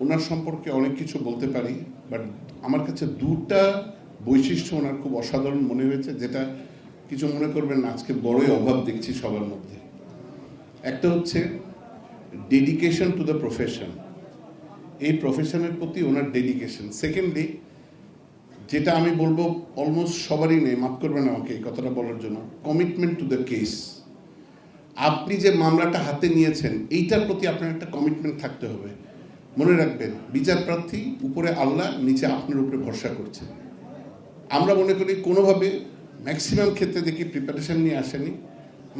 ওনার সম্পর্কে অনেক কিছু বলতে পারি, বাট আমার কাছে দুটা বৈশিষ্ট্য ওনার খুব অসাধারণ মনে হয়েছে, যেটা কিছু মনে করবেন না আজকে বড়ই অভাব দেখছি সবার মধ্যে। একটা হচ্ছে ডেডিকেশন টু দ্য প্রফেশন, এই প্রফেশনের প্রতি ওনার ডেডিকেশন। সেকেন্ডলি, যেটা আমি বলবো অলমোস্ট সবারই নেই, মাফ করবেন আমাকে এই কথাটা বলার জন্য, কমিটমেন্ট টু দ্য কেস। আপনি যে মামলাটা হাতে নিয়েছেন এইটার প্রতি আপনার একটা কমিটমেন্ট থাকতে হবে। মনে রাখবেন, বিচার প্রার্থী উপরে আল্লাহ, নিচে আপনার উপরে ভরসা করছে। আমরা মনে করি কোনোভাবে ম্যাক্সিমাম ক্ষেত্রে দেখি প্রিপারেশন নিয়ে আসেনি,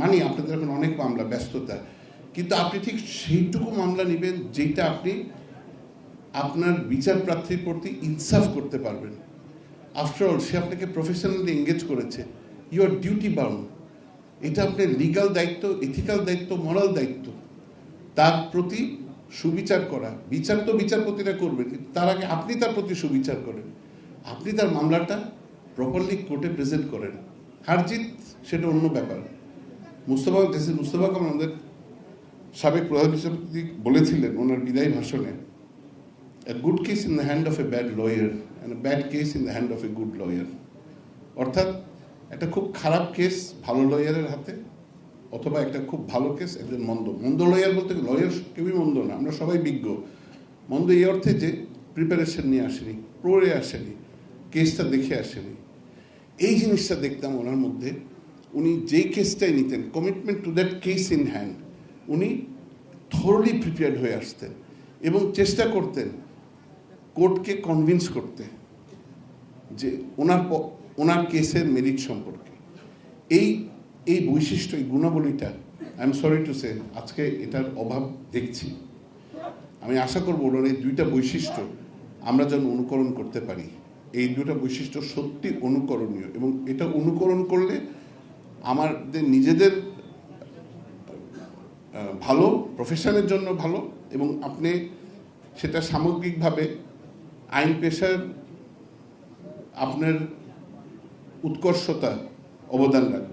মানি আপনাদের এখন অনেক মামলা, ব্যস্ততা, কিন্তু আপনি ঠিক সেইটুকু মামলা নেবেন যেটা আপনি আপনার বিচার প্রার্থীর প্রতি ইনসাফ করতে পারবেন। আফটারঅল সে আপনাকে প্রফেশনালি এঙ্গেজ করেছে, ইউ আর ডিউটি বাউন্ড। এটা আপনার লিগাল দায়িত্ব, এথিক্যাল দায়িত্ব, মোরাল দায়িত্ব, তার প্রতি সুবিচার করা। বিচার তো বিচারপতিরা করবেন, কিন্তু তার আগে আপনি তার প্রতি সুবিচার করেন, আপনি তার মামলাটা প্রপারলি কোর্টে প্রেজেন্ট করেন। হারজিত সেটা অন্য ব্যাপার। মুস্তফা কামাল আমাদের সাবেক প্রধান বিচারপতি বলেছিলেন ওনার বিদায়ী ভাষণে, a good case in the hand of a bad lawyer and a bad case in the hand of a good lawyer। অর্থাৎ একটা খুব খারাপ কেস ভালো লয়ারের হাতে, অথবা একটা খুব ভালো কেস একজন মন্দ লয়ার। বলতে লয়ার কেউই মন্দ না, আমরা সবাই বিজ্ঞ। মন্দ এই অর্থে যে প্রিপারেশন নিয়ে আসেনি, পড়ে আসেনি, কেসটা দেখে আসেনি। এই জিনিসটা দেখতাম ওনার মধ্যে। উনি যেই কেসটাই নিতেন, commitment to that case in hand, উনি থরলি প্রিপেয়ার্ড হয়ে আসতেন এবং চেষ্টা করতেন কোর্টকে কনভিন্স করতে যে ওনার কেসের মেরিট সম্পর্কে। এই বৈশিষ্ট্য, এই গুণাবলীটা I am sorry to say আজকে এটার অভাব দেখছি। আমি আশা করবো ওনার এই দুইটা বৈশিষ্ট্য আমরা যেন অনুকরণ করতে পারি। এই দুটো বৈশিষ্ট্য সত্যি অনুকরণীয়, এবং এটা অনুকরণ করলে আমাদের নিজেদের ভালো, প্রফেশনের জন্য ভালো, এবং আপনি সেটা সামগ্রিকভাবে আইন পেশার আপনার উৎকর্ষতা অবদান রাখবে।